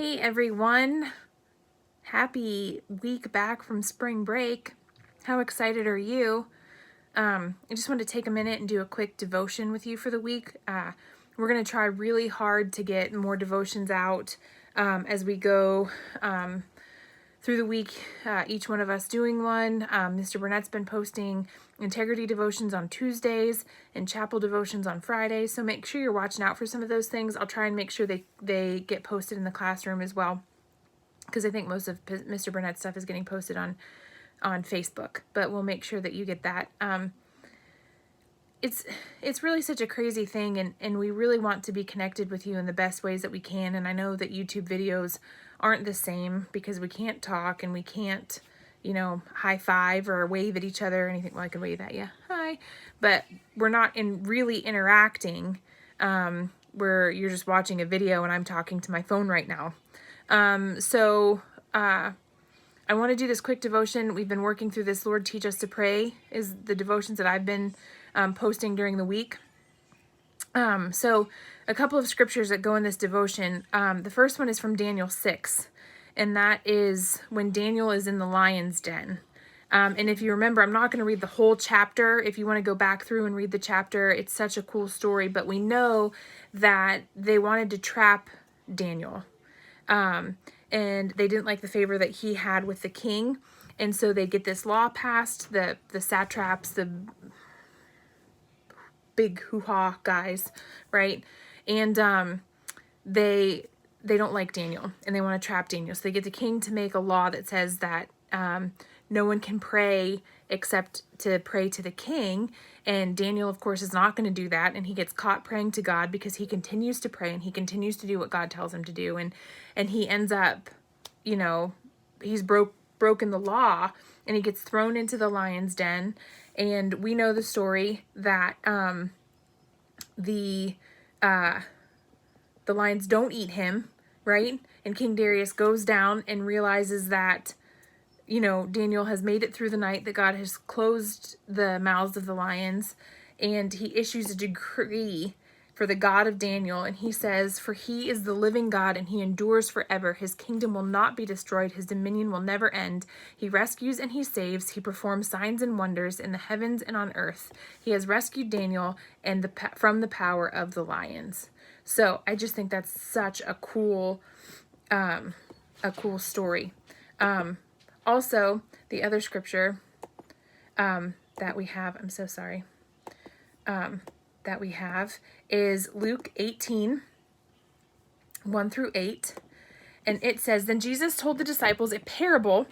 Hey everyone, happy week back from spring break. How excited are you? I just wanted to take a minute and do a quick devotion with you for the week. We're going to try really hard to get more devotions out as we go through the week, each one of us doing one. Mr. Burnett's been posting integrity devotions on Tuesdays and chapel devotions on Fridays, so make sure you're watching out for some of those things. I'll try and make sure they get posted in the classroom as well, because I think most of Mr. Burnett's stuff is getting posted on Facebook, but we'll make sure that you get that. It's really such a crazy thing, and we really want to be connected with you in the best ways that we can. And I know that YouTube videos aren't the same because we can't talk and we can't, high five or wave at each other or anything. Well, I can wave at you, hi, but we're not really interacting. Where you're just watching a video and I'm talking to my phone right now. I want to do this quick devotion. We've been working through this Lord Teach Us to Pray is the devotions that I've been posting during the week. So a couple of scriptures that go in this devotion. The first one is from Daniel 6, and that is when Daniel is in the lion's den. And if you remember, I'm not going to read the whole chapter. If you want to go back through and read the chapter, it's such a cool story. But we know that they wanted to trap Daniel. And they didn't like the favor that he had with the king. And so they get this law passed, the satraps, the big hoo-ha guys, right? And they don't like Daniel, and they want to trap Daniel. So they get the king to make a law that says that no one can pray except to pray to the king. And Daniel, of course, is not going to do that. And he gets caught praying to God because he continues to pray and he continues to do what God tells him to do. And he ends up, he's broken the law, and he gets thrown into the lion's den. And we know the story that the lions don't eat him, right? And King Darius goes down and realizes that Daniel has made it through the night, that God has closed the mouths of the lions, and he issues a decree for the God of Daniel, and he says, "For he is the living God, and he endures forever. His kingdom will not be destroyed. His dominion will never end. He rescues and he saves. He performs signs and wonders in the heavens and on earth. He has rescued Daniel and from the power of the lions." So I just think that's such a cool story. Also, the other scripture that we have, I'm so sorry, that we have is Luke 18, 1 through 8. And it says, "Then Jesus told the disciples a parable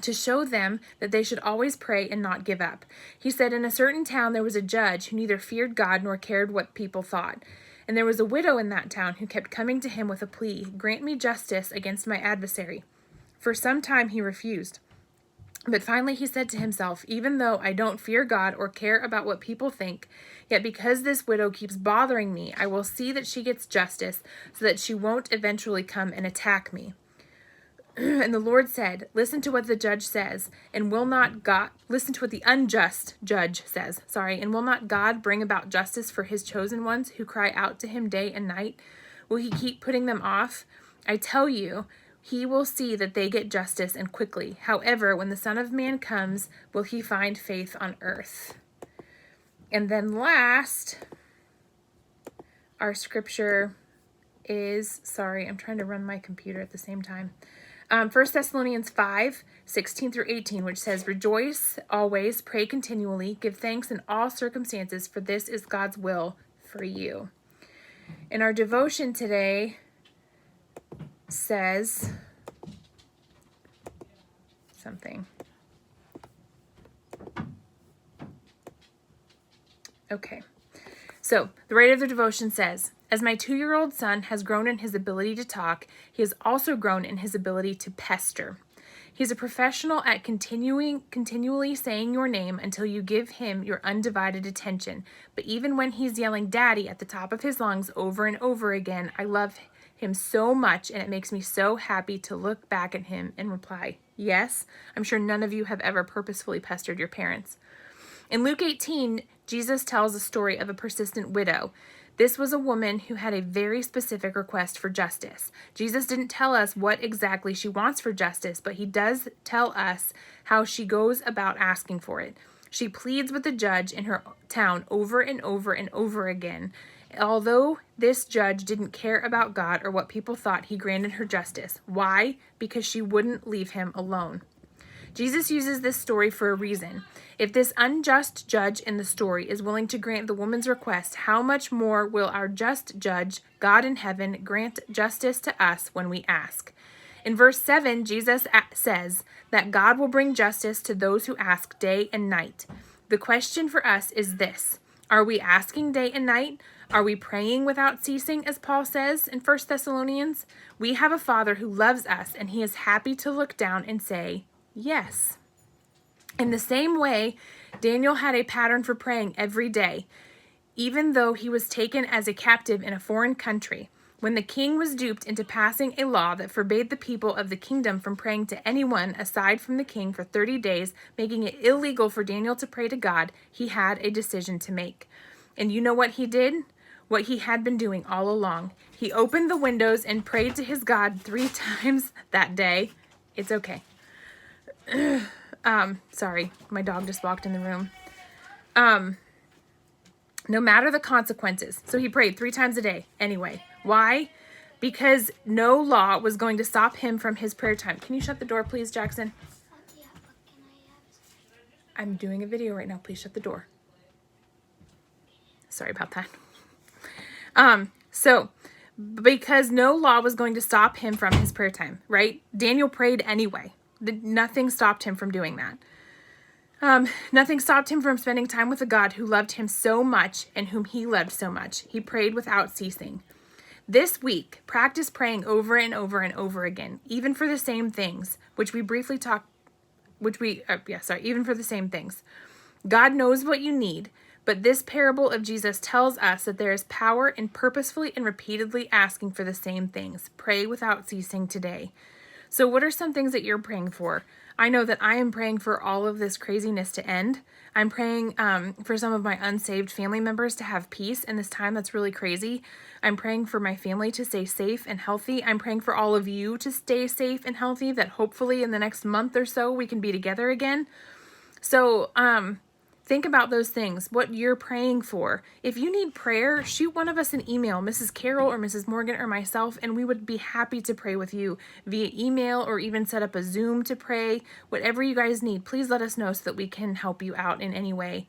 to show them that they should always pray and not give up. He said, in a certain town there was a judge who neither feared God nor cared what people thought. And there was a widow in that town who kept coming to him with a plea, 'Grant me justice against my adversary.' For some time he refused. But finally he said to himself, 'Even though I don't fear God or care about what people think, yet because this widow keeps bothering me, I will see that she gets justice so that she won't eventually come and attack me.' And the Lord said, 'Listen to what the judge says, and will not God listen to what the unjust judge says, and will not God bring about justice for his chosen ones who cry out to him day and night? Will he keep putting them off? I tell you, he will see that they get justice, and quickly. However, when the Son of Man comes, will he find faith on earth?'" And then last, our scripture is, I'm trying to run my computer at the same time. 1 Thessalonians 5, 16 through 18, which says, "Rejoice always, pray continually, give thanks in all circumstances, for this is God's will for you." And our devotion today says something. Okay. So the writer of the devotion says, "As my 2-year-old son has grown in his ability to talk, he has also grown in his ability to pester. He's a professional at continually saying your name until you give him your undivided attention. But even when he's yelling 'Daddy' at the top of his lungs over and over again, I love him so much, and it makes me so happy to look back at him and reply, 'Yes.' I'm sure none of you have ever purposefully pestered your parents." In Luke 18, Jesus tells a story of a persistent widow. This was a woman who had a very specific request for justice. Jesus didn't tell us what exactly she wants for justice, but he does tell us how she goes about asking for it. She pleads with the judge in her town over and over and over again. Although this judge didn't care about God or what people thought, he granted her justice. Why? Because she wouldn't leave him alone. Jesus uses this story for a reason. If this unjust judge in the story is willing to grant the woman's request, how much more will our just judge, God in heaven, grant justice to us when we ask? In verse 7, Jesus says that God will bring justice to those who ask day and night. The question for us is this: are we asking day and night? Are we praying without ceasing, as Paul says in 1 Thessalonians? We have a Father who loves us, and he is happy to look down and say, yes. In the same way, Daniel had a pattern for praying every day, even though he was taken as a captive in a foreign country. When the king was duped into passing a law that forbade the people of the kingdom from praying to anyone aside from the king for 30 days, making it illegal for Daniel to pray to God, he had a decision to make. And you know what he did? What he had been doing all along. He opened the windows and prayed to his God 3 times that day. It's okay. Sorry, my dog just walked in the room. No matter the consequences. So he prayed 3 times a day anyway. Why? Because no law was going to stop him from his prayer time. Can you shut the door, please, Jackson? I'm doing a video right now. Please shut the door. Sorry about that. So because no law was going to stop him from his prayer time, right? Daniel prayed anyway. Nothing stopped him from doing that. Nothing stopped him from spending time with a God who loved him so much and whom he loved so much. He prayed without ceasing. This week, practice praying over and over and over again, even for the same things, even for the same things. God knows what you need, but this parable of Jesus tells us that there is power in purposefully and repeatedly asking for the same things. Pray without ceasing today. So what are some things that you're praying for? I know that I am praying for all of this craziness to end. I'm praying for some of my unsaved family members to have peace in this time that's really crazy. I'm praying for my family to stay safe and healthy. I'm praying for all of you to stay safe and healthy, that hopefully in the next month or so we can be together again. So think about those things, what you're praying for. If you need prayer, shoot one of us an email, Mrs. Carol or Mrs. Morgan or myself, and we would be happy to pray with you via email or even set up a Zoom to pray. Whatever you guys need, please let us know so that we can help you out in any way.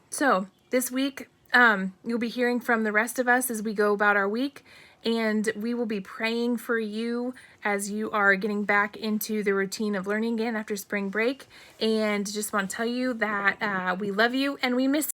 So this week, you'll be hearing from the rest of us as we go about our week, and we will be praying for you as you are getting back into the routine of learning again after spring break. And just want to tell you that we love you and we miss you.